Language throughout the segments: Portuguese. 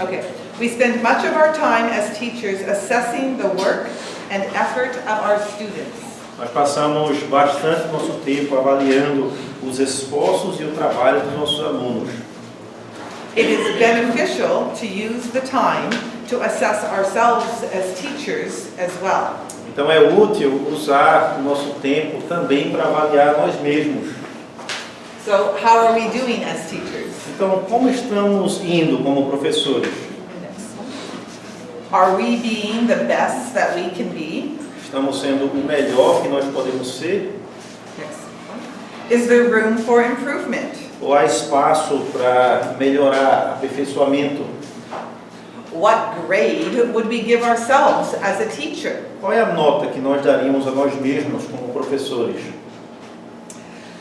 Okay, we spend much of our time as teachers assessing the work and effort of our students. Nós passamos bastante nosso tempo avaliando os esforços e o trabalho dos nossos alunos. It is beneficial to use the time to assess ourselves as teachers as well. Então é útil usar o nosso tempo também para avaliar nós mesmos. So, how are we doing as teachers? Então, como estamos indo como professores? Are we being the best that we can be? Estamos sendo o melhor que nós podemos ser? Is there room for improvement? Ou há espaço para melhorar, aperfeiçoamento? What grade would we give ourselves as a teacher? Qual é a nota que nós daríamos a nós mesmos como professores?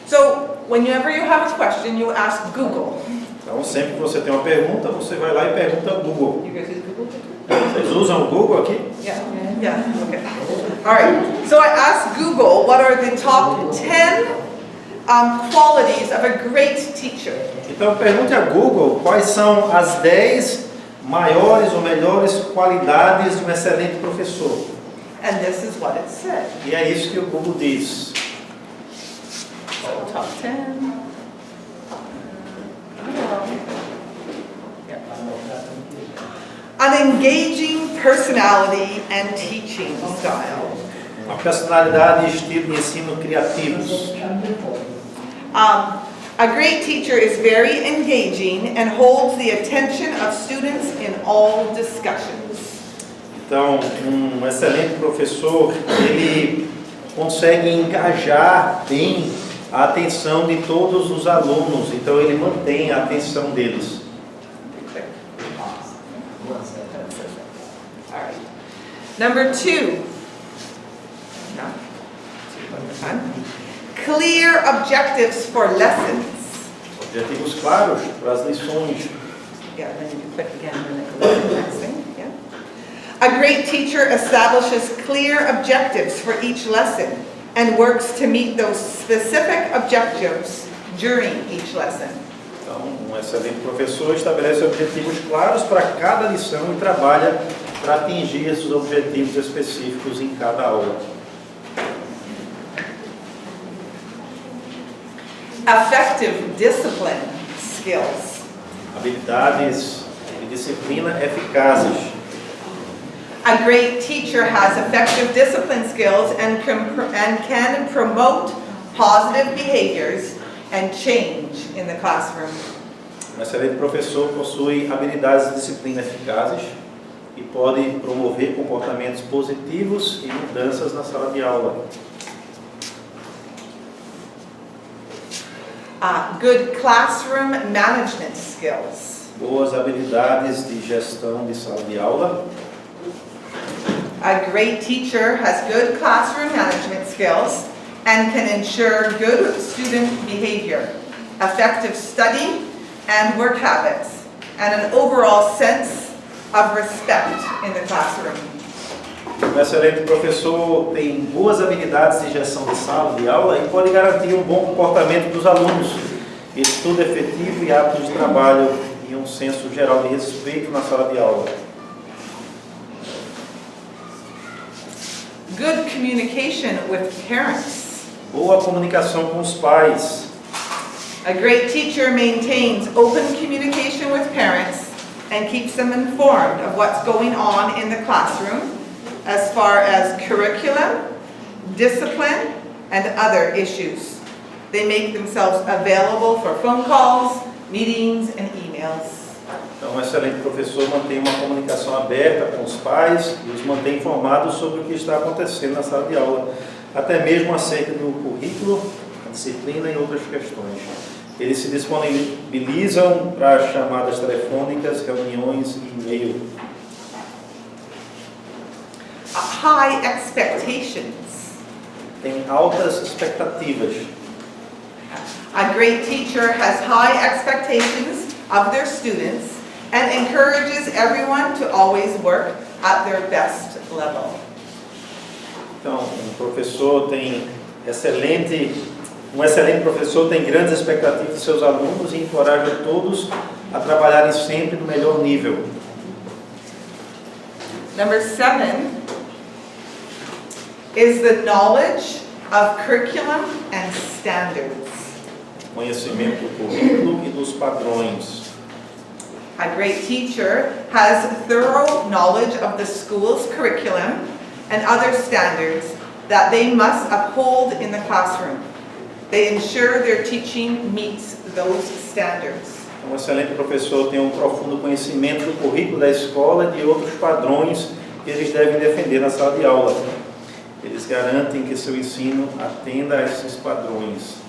So, whenever you have a question, you ask Google. Então, sempre que você tem uma pergunta, você vai lá e pergunta ao Google. You guys use Google? Vocês usam o Google aqui? Yeah, okay. All right, so I asked Google what are the top 10 qualities of a great teacher. Então, pergunte a Google quais são as 10 maiores ou melhores qualidades de um excelente professor. And this is what it said. E é isso que o Google diz. So, top 10. An engaging personality and teaching style. Uma personalidade e estilo de ensino criativos. A great teacher is very engaging and holds the attention of students in all discussions. Então, um excelente professor, ele consegue engajar bem a atenção de todos os alunos. Então, ele mantém a atenção deles. Number 2. Clear objectives for lessons. Objetivos claros para as lições. Yeah, then you click again and then go to the next thing. Yeah. A great teacher establishes clear objectives for each lesson and works to meet those specific objectives during each lesson. Então, um excelente professor estabelece objetivos claros para cada lição e trabalha para atingir esses objetivos específicos em cada aula. Effective discipline skills. Habilidades de disciplina eficazes. A great teacher has effective discipline skills and can promote positive behaviors and change in the classroom. Um excelente professor possui habilidades de disciplina eficazes e pode promover comportamentos positivos e mudanças na sala de aula. Good classroom management skills. Boas habilidades de gestão de sala de aula. A great teacher has good classroom management skills and can ensure good student behavior, effective study and work habits, and an overall sense of respect in the classroom. Um excelente professor tem boas habilidades de gestão de sala de aula e pode garantir um bom comportamento dos alunos, estudo efetivo e hábitos de trabalho e um senso geral de respeito na sala de aula. Good communication with parents. Boa comunicação com os pais. A great teacher maintains open communication with parents and keeps them informed of what's going on in the classroom as far as curriculum, discipline, and other issues. They make themselves available for phone calls, meetings, and emails. Então, um excelente professor mantém uma comunicação aberta com os pais e os mantém informados sobre o que está acontecendo na sala de aula, até mesmo acerca do currículo, a disciplina e outras questões. Eles se disponibilizam para chamadas telefônicas, reuniões e e-mail. High expectations. Tem altas expectativas. A great teacher has high expectations of their students and encourages everyone to always work at their best level. Então, um excelente professor tem grandes expectativas de seus alunos e encoraja todos a trabalharem sempre no melhor nível. Number 7 is the knowledge of curriculum and standards. Conhecimento do currículo e dos padrões. A great teacher has thorough knowledge of the school's curriculum and other standards that they must uphold in the classroom. They ensure their teaching meets those standards. Um excelente professor tem um profundo conhecimento do currículo da escola e de outros padrões que eles devem defender na sala de aula. Eles garantem que seu ensino atenda a esses padrões.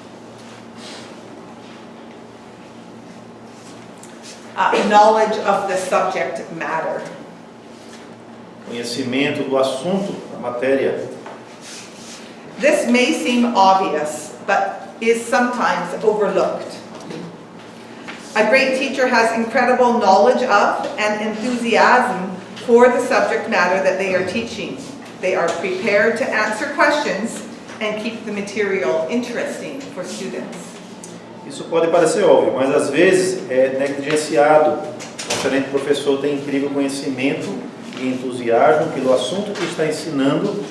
Knowledge of the subject matter. Conhecimento do assunto, da matéria. This may seem obvious, but is sometimes overlooked. A great teacher has incredible knowledge of and enthusiasm for the subject matter that they are teaching. They are prepared to answer questions and keep the material interesting for students. Isso pode parecer óbvio, mas às vezes é negligenciado. Um excelente professor tem incrível conhecimento e entusiasmo pelo assunto que está ensinando.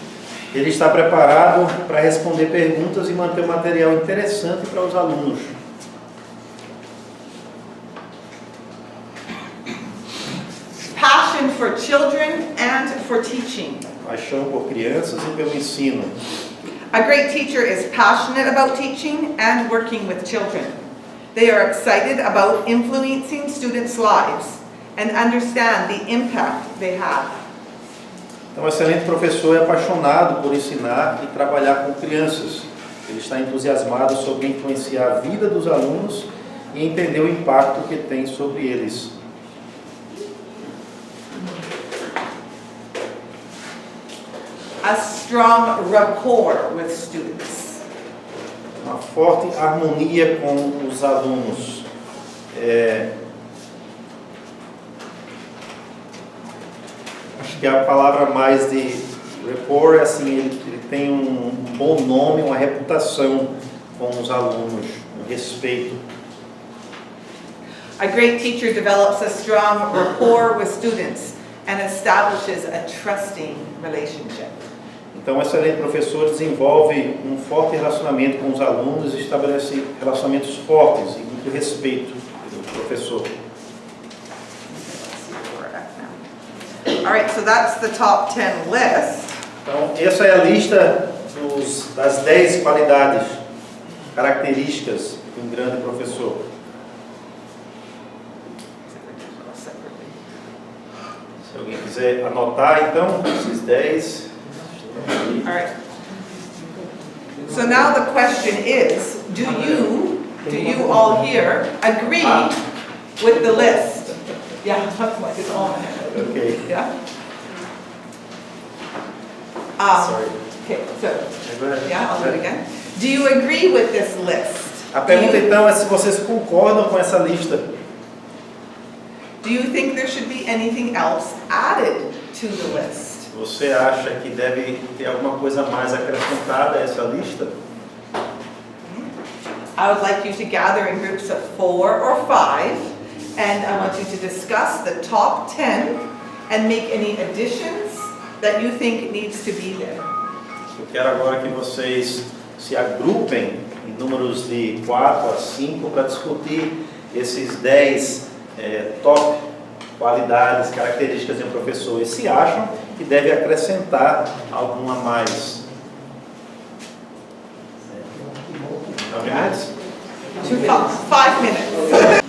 Ele está preparado para responder perguntas e manter o material interessante para os alunos. Passion for children and for teaching. Paixão por crianças e pelo ensino. A great teacher is passionate about teaching and working with children. They are excited about influencing students' lives and understand the impact they have. Então, um excelente professor é apaixonado por ensinar e trabalhar com crianças. Ele está entusiasmado sobre influenciar a vida dos alunos e entender o impacto que tem sobre eles. A strong rapport with students. Uma forte harmonia com os alunos. Acho que a palavra mais de rapport é assim, ele tem um bom nome, uma reputação com os alunos, um respeito. A great teacher develops a strong rapport with students and establishes a trusting relationship. Então, um excelente professor desenvolve um forte relacionamento com os alunos e estabelece relacionamentos fortes e muito respeito do professor. All right, so that's the top 10 list. Então, essa é a lista das 10 qualidades, características de um grande professor. Se alguém quiser anotar, então, esses 10. All right. So now the question is, do you all here agree with the list? Yeah, that's what it's on. Ok. Yeah. Sorry. Okay, so yeah, I'll do it again. Do you agree with this list? A pergunta então é se vocês concordam com essa lista. Do you think there should be anything else added to the list? Você acha que deve ter alguma coisa mais acrescentada a essa lista? I would like you to gather in groups of 4 or 5, and I want you to discuss the top 10 and make any additions that you think needs to be there. Eu quero agora que vocês se agrupem em números de 4 a 5 para discutir esses 10 top qualidades, características de um professor e se acham que deve acrescentar alguma mais. 5 minutos? 5 minutes.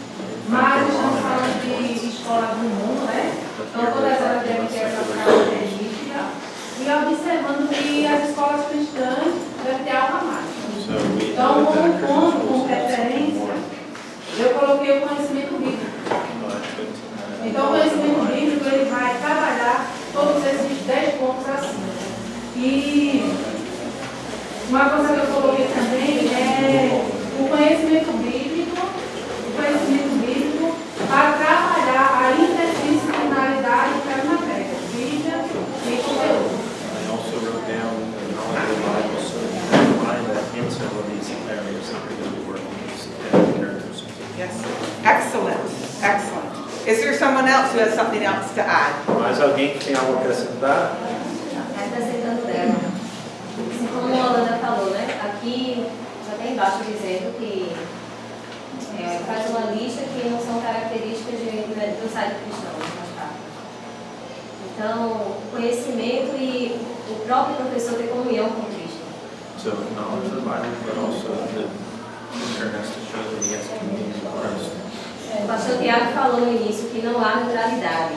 Mas estamos falando de escola do mundo, né? Então todas elas devem ter essa característica. E observando que as escolas cristãs devem ter algo a mais. Então, como ponto, como referência, eu coloquei o conhecimento bíblico. Então, o conhecimento bíblico ele vai trabalhar todos esses 10 pontos acima. E uma coisa que eu coloquei também é o conhecimento bíblico para trabalhar a interdisciplinaridade das matérias, Bíblia e conteúdo. I also wrote down the knowledge of the Bible so that you can find that in several of these areas that we're going to work on these characters. Yes. Excellent. Excellent. Is there someone else who has something else to add? Mais alguém que tem algo a acrescentar? Acrescentando dela. Assim como a Ana falou, né? Aqui já tem embaixo dizendo que faz uma lista que não são características do site cristão, mais tarde. Então, o conhecimento e o próprio professor ter comunhão com Cristo. So knowledge of the Bible, but also the teacher has to show that he has communion with Christ. O pastor Tiago falou no início que não há neutralidade.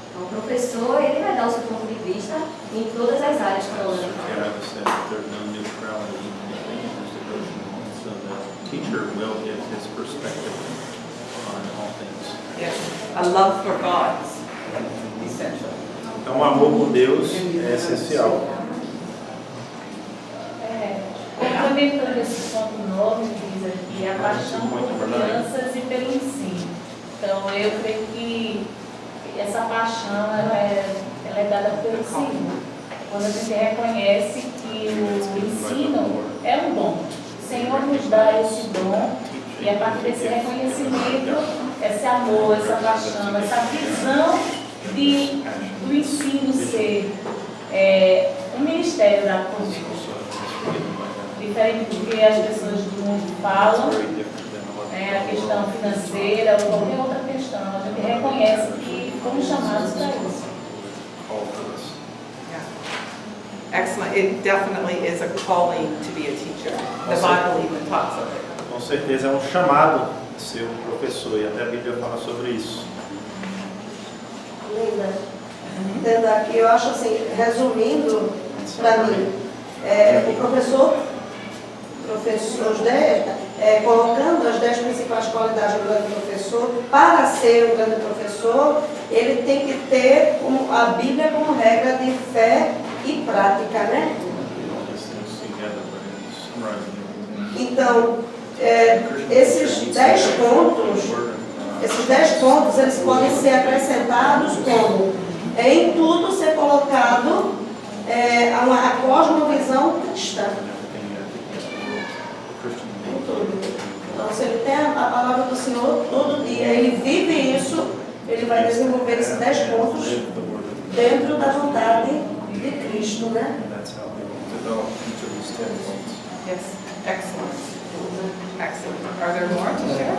Então, o professor, ele vai dar o seu ponto de vista em todas as áreas que eu falei. Tiago said that there's no neutrality in the devotion, so the teacher will give his perspective on all things. Yes. A love for God is essential. Então, o amor por Deus é essencial. Complementando esse ponto 9, diz aqui, a paixão por crianças e pelo ensino. Então, eu creio que essa paixão ela é dada pelo ensino. Quando a gente reconhece que o ensino é um dom. O Senhor nos dá esse dom e a partir desse reconhecimento, esse amor, essa paixão, essa visão do ensino ser um ministério da política. Diferente do que as pessoas do mundo falam, a questão financeira ou qualquer outra questão, a gente reconhece que fomos chamados para isso. Yeah. Excellent. It definitely is a calling to be a teacher. The Bible even talks of it. Com certeza é um chamado de ser um professor, e até a Bíblia fala sobre isso. Linda, entendo aqui, eu acho assim, resumindo para mim, o professor, colocando as 10 principais qualidades do grande professor, para ser um grande professor, ele tem que ter a Bíblia como regra de fé e prática, né? Então, esses 10 pontos, eles podem ser acrescentados como em tudo ser colocado a cosmovisão cristã. Em tudo. Então, se ele tem a palavra do Senhor todo dia, ele vive isso, ele vai desenvolver esses 10 pontos dentro da vontade de Cristo, né? Yes. Excellent. Excellent. Are there more to share?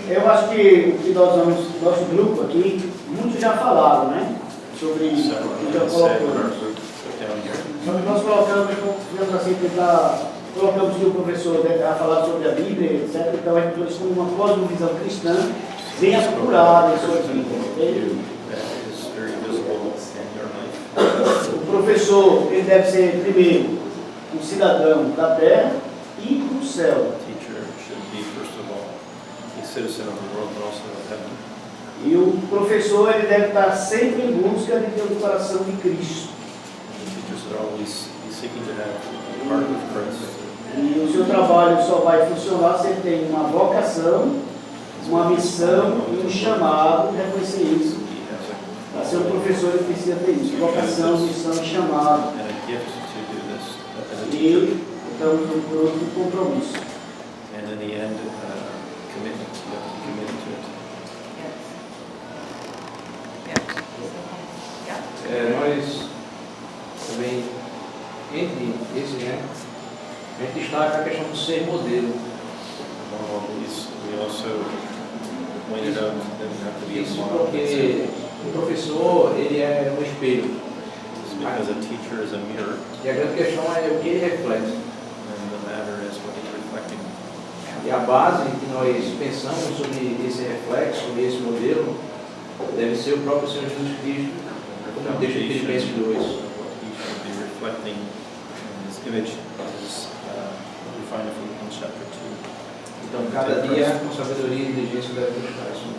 Eu acho que nosso grupo aqui, muitos já falaram, né? Sobre isso, já colocamos. Nós colocamos, digamos assim, colocamos que o professor a falar sobre a Bíblia, etc. Então, eles com uma cosmovisão cristã bem apurada em sua vida. O professor, ele deve ser, primeiro, um cidadão da terra e do céu. E o professor, ele deve estar sempre em busca de ter o coração de Cristo. E o seu trabalho só vai funcionar se ele tem uma vocação, uma missão e um chamado, reconhecer isso. Para ser um professor, ele precisa ter isso: vocação, missão e chamado. E estamos no outro compromisso. And in the end, commitment. You have to be committed to it. Nós também, entre esse, né, a gente destaca a questão do ser modelo. We also pointed out that we have to be a Isso model. porque o professor, ele é um espelho. Because a teacher is a mirror, E a grande questão é o que ele reflete. and the matter is what he's reflecting. E a base que nós pensamos sobre esse reflexo, sobre esse modelo, deve ser o próprio Senhor Jesus Cristo, como no texto de Filipenses 2. What he should be reflecting in his image is we find in Philippians chapter 2. Então, cada dia, com sabedoria e diligência, deve buscar isso.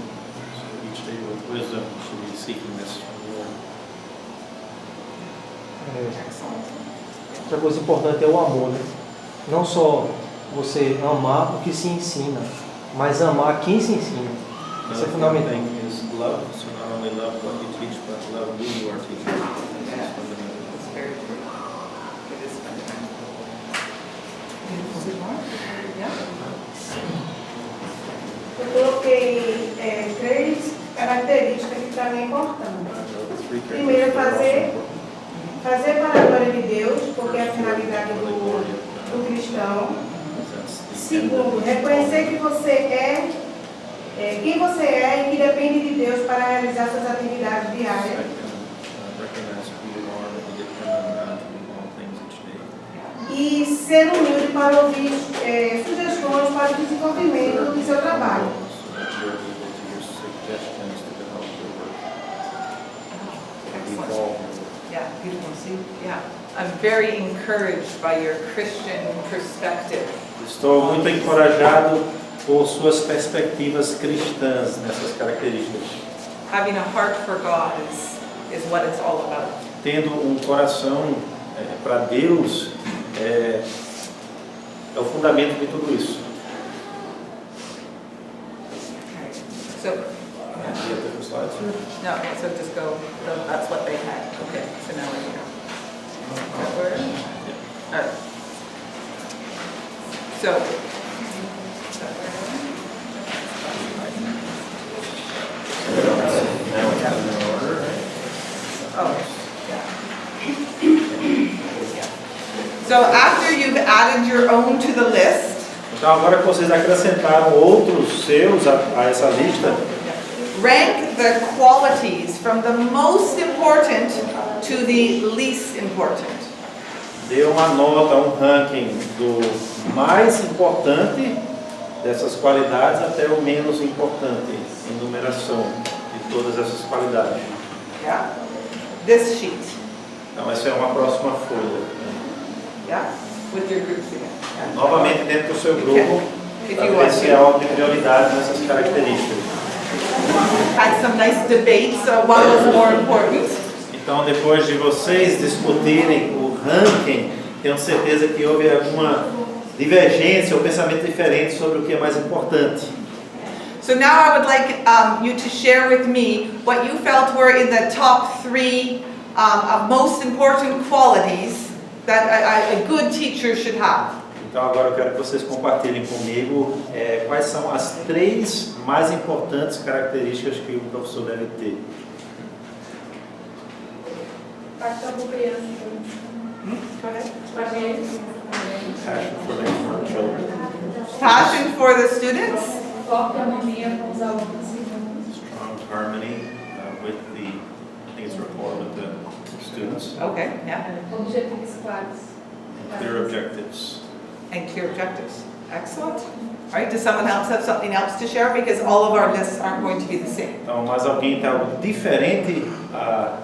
So each day with wisdom we should be seeking this from the Lord. Outra coisa importante é o amor, né? Não só você amar o que se ensina, mas amar quem se ensina. Isso é fundamental. The thing is love, so not only love what you teach, but love who you are teaching. This is fundamental. It's very true. It is fundamental. Yeah. coloquei 3 características que para mim é importante. Primeiro, fazer para a glória de Deus, porque é a finalidade do cristão. Segundo, reconhecer que você é quem você é e que depende de Deus para realizar suas atividades diárias. E ser humilde para ouvir sugestões para o desenvolvimento do seu trabalho. Yeah, beautiful. See, yeah, I'm very encouraged by your Christian perspective. Estou muito encorajado por suas perspectivas cristãs nessas características. Having a heart for God is what it's all about. Tendo um coração para Deus é o fundamento de tudo isso. Okay. So, no, so just go. That's what they had. Okay, so now we're here. That word? All right. So. Now we have an order, right? Oh, yeah. So after you've added your own to the list, Então agora que vocês acrescentaram outros seus a essa lista, rank the qualities from the most important to the least important. dê uma nota, um ranking do mais importante dessas qualidades até o menos importante, em numeração de todas essas qualidades. Yeah? This sheet. Então essa é uma próxima folha. Yeah? With your groups again. Yeah? Novamente dentro do seu grupo, If para you ver want se to. há ordem de prioridade nessas características. Had some nice debates, so what was more important? Então, depois de vocês discutirem o ranking, tenho certeza que houve alguma divergência ou pensamento diferente sobre o que é mais importante. So now I would like you to share with me what you felt were in the top 3 of most important qualities that a good teacher should have. Então, agora eu quero que vocês compartilhem comigo quais são as 3 mais importantes características que o professor deve ter. Paixão por criança. Go ahead. Passion for the children. Passion for the students. Forte harmonia com os alunos. Strong harmony with the, I think it's rapport with the students. Okay, yeah. Objetivos claros. Clear objectives. And clear objectives. Excellent. All right, does someone else have something else to share? Because all of our lists aren't going to be the same. Então, mais alguém tem algo diferente a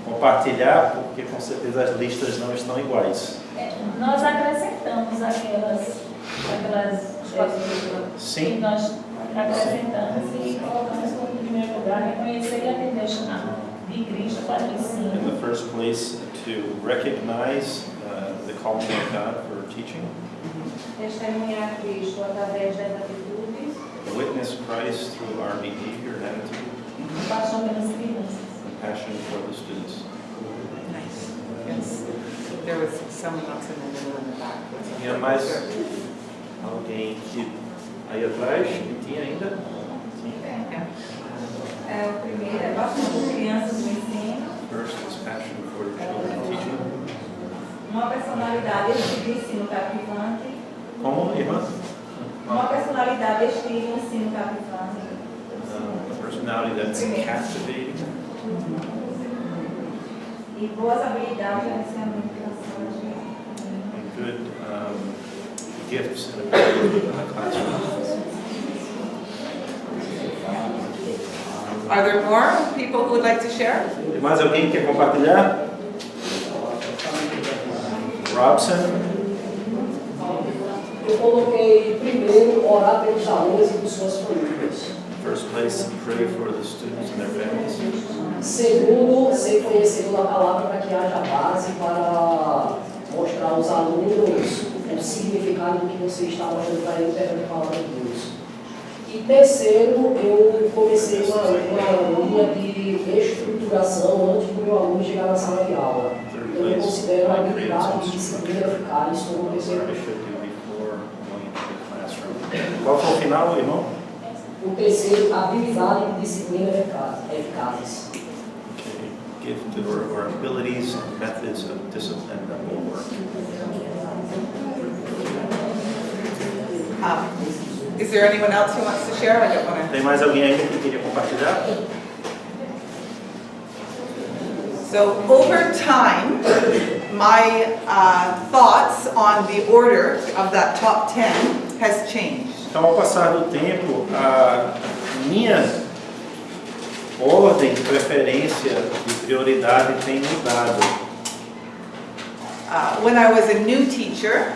compartilhar, porque com certeza as listas não estão iguais. Nós acrescentamos aquelas Sim. que nós acrescentamos e colocamos como primeiro lugar reconhecer e atender o chamado de Cristo para o In ensino. the first place, to recognize the calling of God for teaching, Testemunhar Cristo através das atitudes. witness Christ through our behavior and attitude, Paixão pelas crianças. and passion for the students. Nice. Yes. There was someone else in the middle in the back. Tinha mais alguém que aí atrás que tinha ainda? Sim. O primeiro é paixão por crianças no ensino. First is passion for the children teaching. Uma personalidade estilo ensino cativante. Como, irmã? Uma personalidade estilo ensino cativante. A personality that's captivating. E boas habilidades de gerenciamento de And good gifts and abilities in the classroom. Are there more people who would like to share? Tem mais alguém que quer compartilhar? Robson? Eu coloquei primeiro orar pelos alunos e por suas famílias. First place, pray for the students and their families. Segundo, ser conhecedor da palavra para que haja base para mostrar aos alunos o significado do que você está mostrando para eles perante a palavra de Deus. E terceiro, eu comecei uma linha de estruturação antes do meu aluno chegar na sala de aula. Eu considero a habilidade e disciplina eficaz como What I pessoa. should do before going into the classroom. Qual foi o final, irmão? O terceiro, habilidade e disciplina eficazes. Gifted or abilities and methods of discipline that will work. Is there anyone else who wants to share? I don't want to. Tem mais alguém ainda que queria compartilhar? So over time, my thoughts on the order of that top 10 has changed. Então, ao passar do tempo, a minha ordem, preferência e prioridade tem mudado. When I was a new teacher,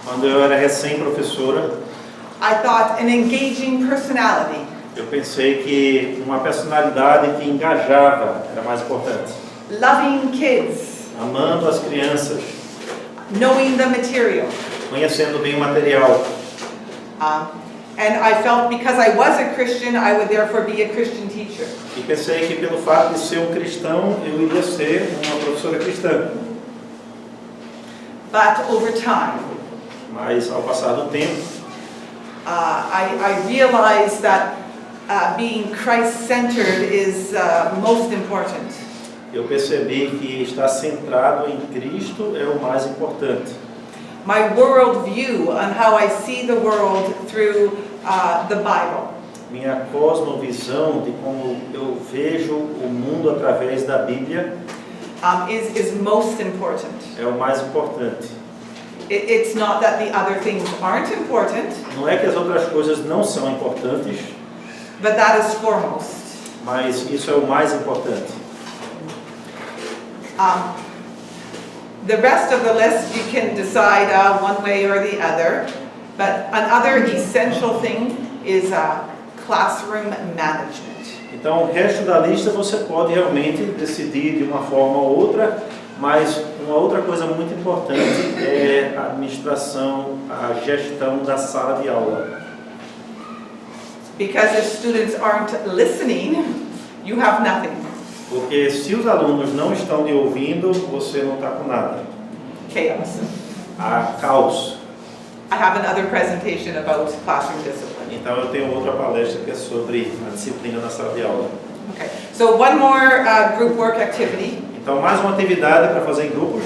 Quando eu era recém-professora, I thought an engaging personality, eu pensei que uma personalidade que engajava era mais importante. loving kids, Amando as crianças, knowing the material. conhecendo bem o material. And I felt because I was a Christian, I would therefore be a Christian teacher. E pensei que pelo fato de ser um cristão, eu iria ser uma professora cristã. But over time, Mas ao passar do tempo, I realized that being Christ-centered is most important. eu percebi que estar centrado em Cristo é o mais importante. My worldview on how I see the world through the Bible. Minha cosmovisão de como eu vejo o mundo através da Bíblia Is most important. é o mais importante. It's not that the other things aren't important, Não é que as outras coisas não são importantes, but that is foremost. mas isso é o mais importante. The rest of the list you can decide one way or the other, but another essential thing is classroom management. Então, o resto da lista você pode realmente decidir de uma forma ou outra, mas uma outra coisa muito importante é a administração, a gestão da sala de aula. Because if students aren't listening, you have nothing. Porque se os alunos não estão lhe ouvindo, você não está com nada. Chaos. Há caos. I have another presentation about classroom discipline. Então, eu tenho outra palestra que é sobre a disciplina na sala de aula. Okay, so one more group work activity. Então, mais uma atividade para fazer em grupos.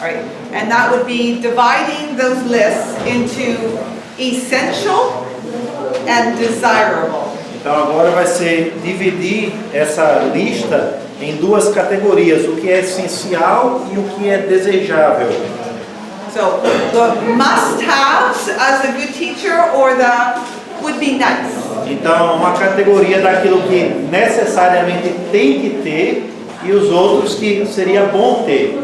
All right, and that would be dividing those lists into essential and desirable. Então, agora vai ser dividir essa lista em duas categorias, o que é essencial e o que é desejável. So the must-haves as a good teacher or the would be nice. Então, uma categoria daquilo que necessariamente tem que ter e os outros que seria bom ter.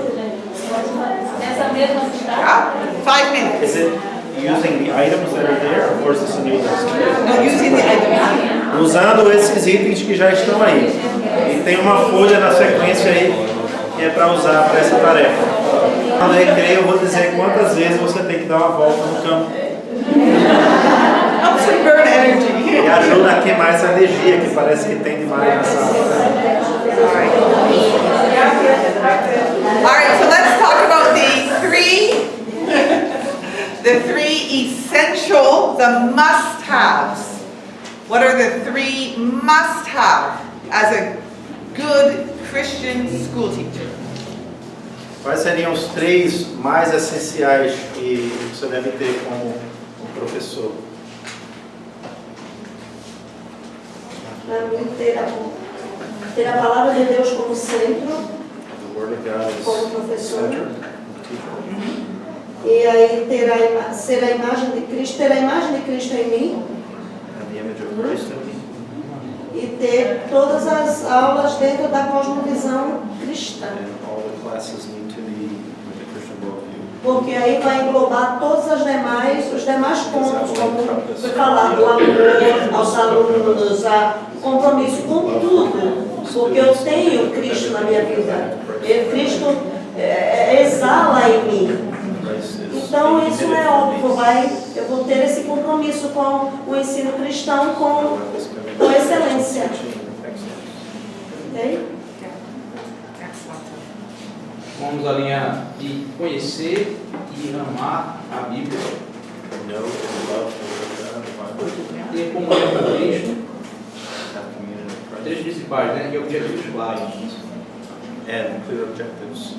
Essa mesma cidade? Yeah? 5 minutes. Is it using the items that are there, or is this a new list? No, using the items. Usando esses itens que já estão aí. E tem uma folha na sequência aí que é para usar para essa tarefa. No recreio eu vou dizer quantas vezes você tem que dar uma volta no campo. Helps to burn energy. E ajuda a queimar essa energia que parece que tem demais na sala. All right, so let's talk about the three essential, the must-haves. What are the 3 must-have as a good Christian school teacher? Quais seriam os 3 mais essenciais que você deve ter como professor? Para mim, ter a palavra de Deus como centro, The Word of God is como professor. center. E aí ser a imagem de Cristo, ter a imagem de Cristo em mim And the image of Christ in me. e ter todas as aulas dentro da cosmovisão cristã. And all the classes need to be with a Christian worldview. Porque aí vai englobar todos os demais pontos, como foi falado, o amor aos alunos, o compromisso com tudo. Porque eu tenho Cristo na minha vida. E Cristo exala em mim. Então isso é óbvio, eu vou ter esse compromisso com o ensino cristão com excelência. Ok? Vamos alinhar de conhecer e amar a Bíblia, Know and love the Word of God, the Bible. ter comunhão com Cristo principais, né? E objetivos claros. And clear objectives.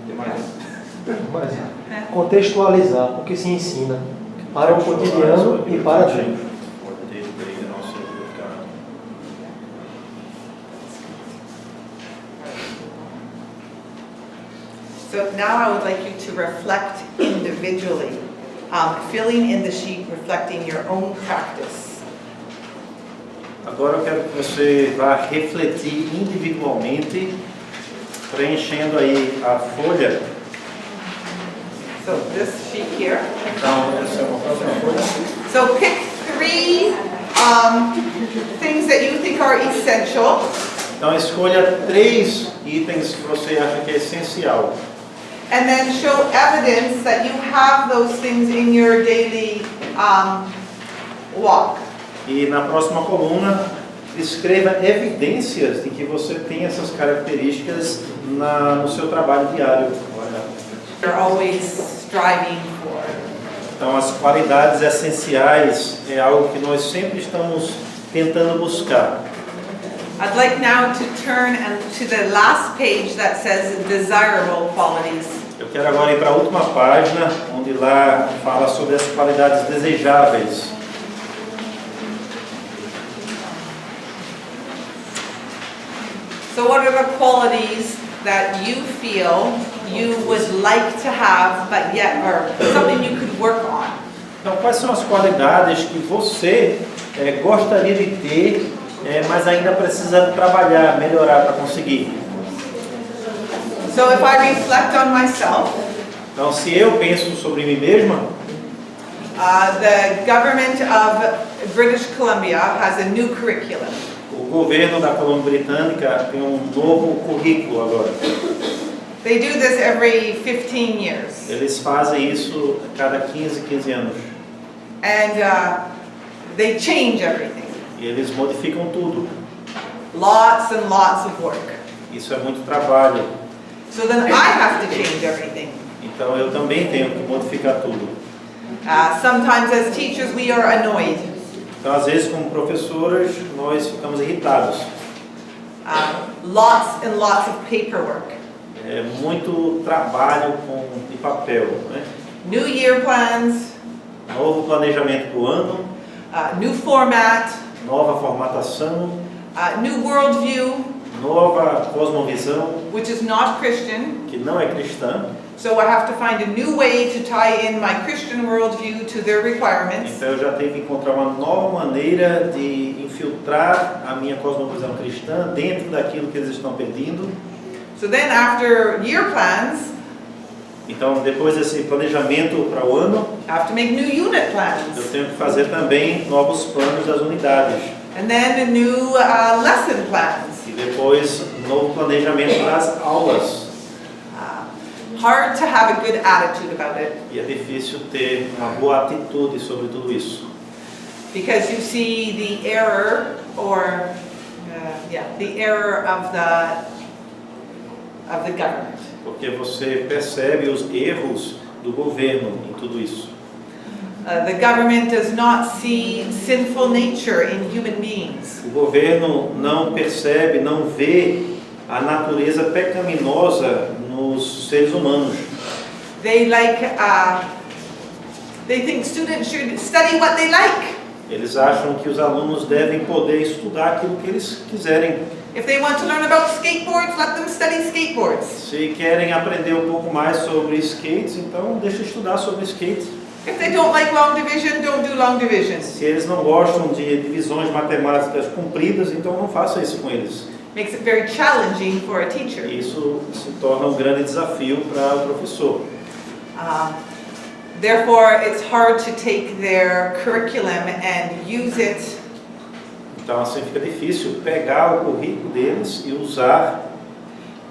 Tem mais? Mas contextualizar o que se ensina para o cotidiano e para Deus. So now I would like you to reflect individually, filling in the sheet, reflecting your own practice. Agora eu quero que você vá refletir individualmente, preenchendo aí a folha. So this sheet here. Então, essa é uma próxima folha. So pick 3 things that you think are essential. Então, escolha 3 itens que você acha que é essencial. And then show evidence that you have those things in your daily walk. E na próxima coluna, escreva evidências de que você tem essas características no seu trabalho diário. You're always striving for. Então, as qualidades essenciais é algo que nós sempre estamos tentando buscar. I'd like now to turn to the last page that says desirable qualities. Eu quero agora ir para a última página, onde lá fala sobre as qualidades desejáveis. So what are the qualities that you feel you would like to have, but yet, or something you could work on? Então, quais são as qualidades que você gostaria de ter, mas ainda precisa trabalhar, melhorar para conseguir? So if I reflect on myself, Então, se eu penso sobre mim mesma, the government of British Columbia has a new curriculum. o governo da Colômbia Britânica tem um novo currículo agora. They do this every 15 years. Eles fazem isso a cada 15 anos. And they change everything. E eles modificam tudo. Lots and lots of work. Isso é muito trabalho. So then I have to change everything. Então eu também tenho que modificar tudo. Sometimes as teachers we are annoyed. Então às vezes como professoras nós ficamos irritados. Lots and lots of paperwork. É muito trabalho de papel, né? New year plans. Novo planejamento para o ano. New format. Nova formatação. New worldview. Nova cosmovisão. Which is not Christian. Que não é cristã. So I have to find a new way to tie in my Christian worldview to their requirements. Então eu já tenho que encontrar uma nova maneira de infiltrar a minha cosmovisão cristã dentro daquilo que eles estão pedindo. So then after year plans, então depois desse planejamento para o ano, I have to make new unit eu plans. tenho que fazer também novos planos das unidades. And then a new lesson plans. E depois novo planejamento das aulas. Hard to have a good attitude about it. E é difícil ter uma boa atitude sobre tudo isso. Because you see the error or the error of the government. Porque você percebe os erros do governo em tudo isso. The government does not see sinful nature in human beings. O governo não percebe, não vê a natureza pecaminosa nos seres humanos. They think students should study what they like. Eles acham que os alunos devem poder estudar aquilo que eles quiserem. If they want to learn about skateboards, let them study skateboards. Se querem aprender um pouco mais sobre skates, então deixa estudar sobre skate. If they don't like long division, don't do long division. Se eles não gostam de divisões matemáticas compridas, então não faça isso com eles. Makes it very challenging for a teacher. Isso se torna um grande desafio para o professor. Therefore, it's hard to take their curriculum and use it. Então assim fica difícil pegar o currículo deles e usar.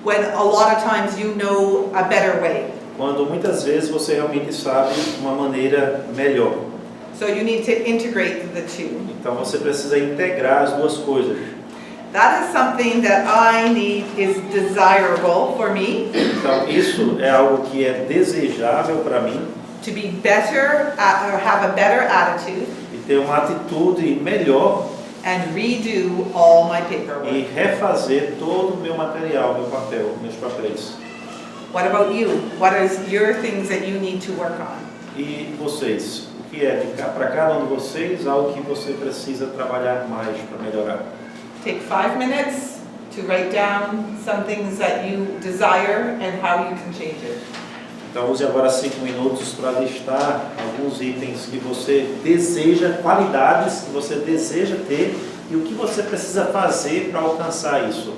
When a lot of times you know a better way. Quando muitas vezes você realmente sabe uma maneira melhor. So you need to integrate the two. Então você precisa integrar as duas coisas. That is something that I need is desirable for me. Então isso é algo que é desejável para mim. To be better or have a better attitude. E ter uma atitude melhor. and redo all my paperwork. e refazer todo o meu material, meu papel, meus papéis. What about you? What is your things that you need to work on? E vocês? O que é para cada um de vocês algo que você precisa trabalhar mais para melhorar? Take 5 minutes to write down some things that you desire and how you can change it. Então use agora 5 minutos para listar alguns itens que você deseja, qualidades que você deseja ter e o que você precisa fazer para alcançar isso.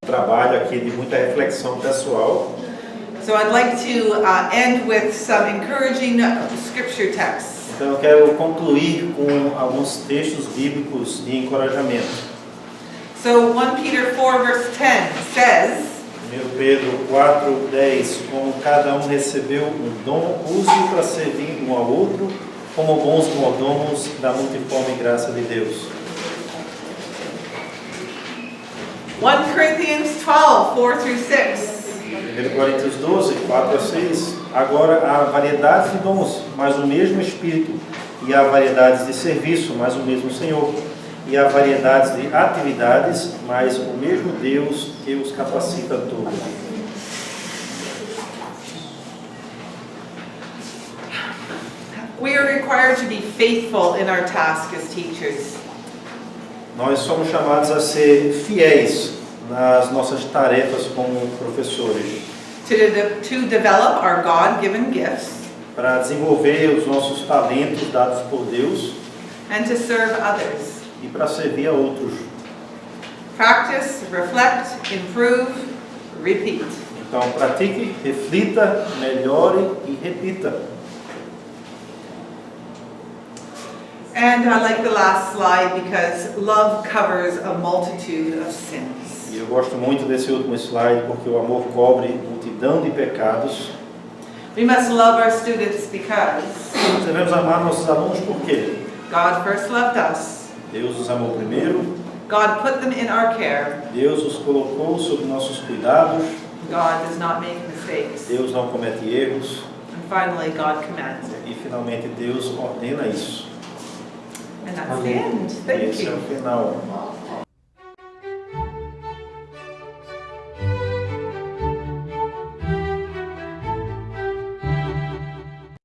Trabalho aqui de muita reflexão pessoal. So I'd like to end with some encouraging scripture texts. Então eu quero concluir com alguns textos bíblicos de encorajamento. So 1 Peter 4 verse 10 says, 1 Pedro 4:10, como cada um recebeu um dom, use-o para servir um ao outro, como bons mordomos da multiforme graça de Deus. 1 Corinthians 12, 4 through 6. 1 Coríntios 12, 4 a 6. Agora há variedades de dons, mas o mesmo Espírito. E há variedades de serviço, mas o mesmo Senhor. E há variedades de atividades, mas o mesmo Deus que os capacita a todos. We are required to be faithful in our task as teachers. Nós somos chamados a ser fiéis nas nossas tarefas como professores, To develop our God-given gifts para desenvolver os nossos talentos dados por Deus and to serve others. e para servir a outros. Practice, reflect, improve, repeat. Então pratique, reflita, melhore e repita. And I like the last slide because love covers a multitude of sins. E eu gosto muito desse último slide porque o amor cobre multidão de pecados. We must love our students because Nós devemos amar nossos alunos por quê? God first loved us. Deus os amou primeiro, God put them in our care. Deus os colocou sob nossos cuidados, God does not make mistakes. Deus não comete erros And finally, God commands it. e finalmente Deus ordena isso. And that's the end. E Thank esse é you. o final.